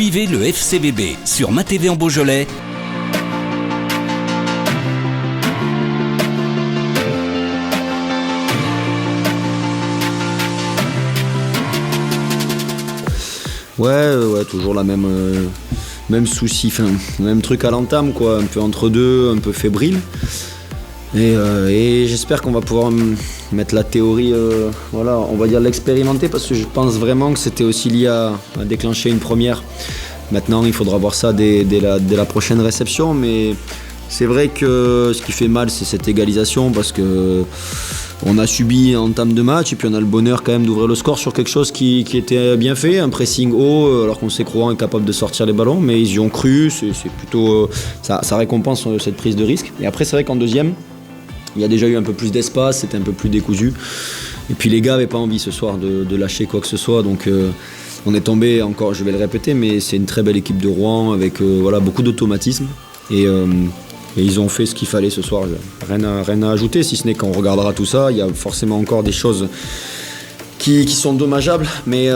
Suivez le FCBB sur MaTV en Beaujolais. Ouais, toujours la même souci, même truc à l'entame, quoi, un peu entre deux, un peu fébrile. Et j'espère qu'on va pouvoir mettre la théorie, on va dire l'expérimenter, parce que je pense vraiment que c'était aussi lié à déclencher une première. Maintenant, il faudra voir ça dès la prochaine réception, mais c'est vrai que ce qui fait mal, c'est cette égalisation, parce que on a subi en entame de match et puis on a le bonheur quand même d'ouvrir le score sur quelque chose qui était bien fait, un pressing haut alors qu'on sait que Rouen est capable de sortir les ballons, mais ils y ont cru, c'est plutôt ça récompense cette prise de risque. Et après c'est vrai qu'en deuxième, il y a déjà eu un peu plus d'espace, c'était un peu plus décousu. Et puis les gars n'avaient pas envie ce soir de lâcher quoi que ce soit, donc on est tombé encore, je vais le répéter, mais c'est une très belle équipe de Rouen avec beaucoup d'automatisme. Et ils ont fait ce qu'il fallait ce soir. Rien à ajouter, si ce n'est qu'on regardera tout ça. Il y a forcément encore des choses qui sont dommageables, mais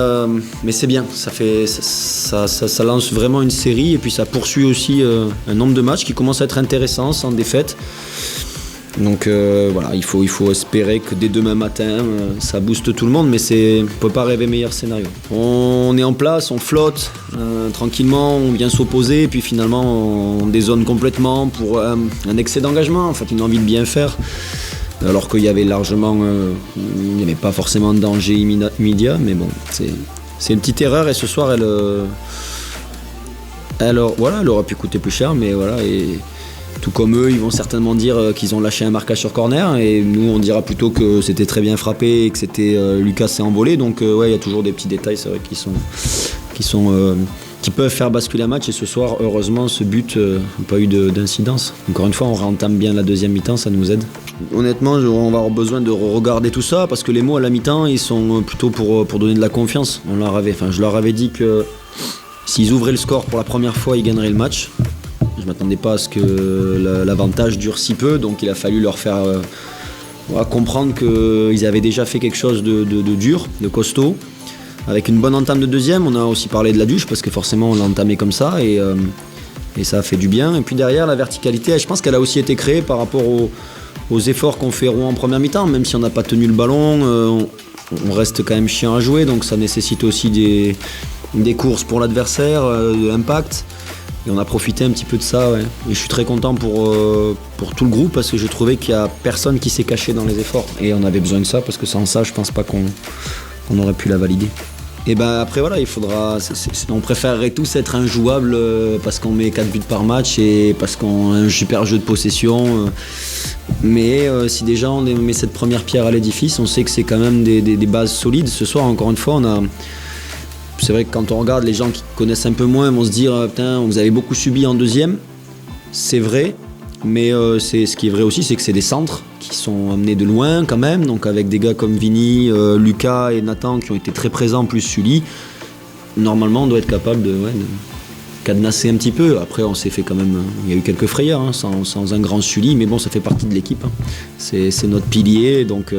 c'est bien. Ça lance vraiment une série et puis ça poursuit aussi un nombre de matchs qui commence à être intéressant sans défaite. Donc il faut espérer que dès demain matin, ça booste tout le monde, mais on ne peut pas rêver meilleur scénario. On est en place, on flotte tranquillement, on vient s'opposer, et puis finalement on dézone complètement pour un excès d'engagement, en fait une envie de bien faire, alors qu'il y avait largement, il n'y avait pas forcément de danger immédiat, mais bon, c'est une petite erreur, et ce soir elle aurait pu coûter plus cher, mais voilà. Et tout comme eux, ils vont certainement dire qu'ils ont lâché un marquage sur corner, et nous on dira plutôt que c'était très bien frappé et que c'était Lucas s'est envolé. Donc il y a toujours des petits détails, c'est vrai, qui peuvent faire basculer un match. Et ce soir, heureusement, ce but n'a pas eu d'incidence. Encore une fois, on réentame bien la deuxième mi-temps, ça nous aide. Honnêtement, on va avoir besoin de regarder tout ça, parce que les mots à la mi-temps, ils sont plutôt pour donner de la confiance. Je leur avais dit que s'ils ouvraient le score pour la première fois, ils gagneraient le match. Je ne m'attendais pas à ce que l'avantage dure si peu, donc il a fallu leur faire comprendre qu'ils avaient déjà fait quelque chose de dur, de costaud. Avec une bonne entame de deuxième, on a aussi parlé de la douche, parce que forcément on l'a entamé comme ça, et ça a fait du bien. Et puis derrière, la verticalité, je pense qu'elle a aussi été créée par rapport aux efforts qu'on fait Rouen en première mi-temps. Même si on n'a pas tenu le ballon, on reste quand même chiant à jouer, donc ça nécessite aussi des courses pour l'adversaire, de l'impact. Et on a profité un petit peu de ça, ouais. Et je suis très content pour tout le groupe, parce que je trouvais qu'il n'y a personne qui s'est caché dans les efforts. Et on avait besoin de ça, parce que sans ça, je pense pas qu'on aurait pu la valider. Et après voilà, il faudra. On préférerait tous être injouables parce qu'on met 4 buts par match et parce qu'on a un super jeu de possession. Mais si déjà on met cette première pierre à l'édifice, on sait que c'est quand même des bases solides. Ce soir, encore une fois, c'est vrai que quand on regarde, les gens qui connaissent un peu moins vont se dire putain, vous avez beaucoup subi en deuxième. C'est vrai, mais ce qui est vrai aussi, c'est que c'est des centres qui sont amenés de loin quand même, donc avec des gars comme Vini, Lucas et Nathan qui ont été très présents, plus Sully. Normalement, on doit être capable de cadenasser un petit peu. Après, on s'est fait quand même. Il y a eu quelques frayeurs, sans un grand Sully, mais bon, ça fait partie de l'équipe. C'est notre pilier, donc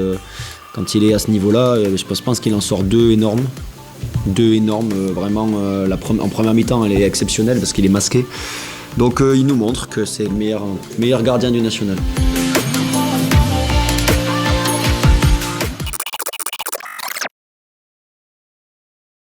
quand il est à ce niveau-là, je pense qu'il en sort deux énormes, vraiment. En première mi-temps, elle est exceptionnelle parce qu'il est masqué. Donc il nous montre que c'est le meilleur gardien du national.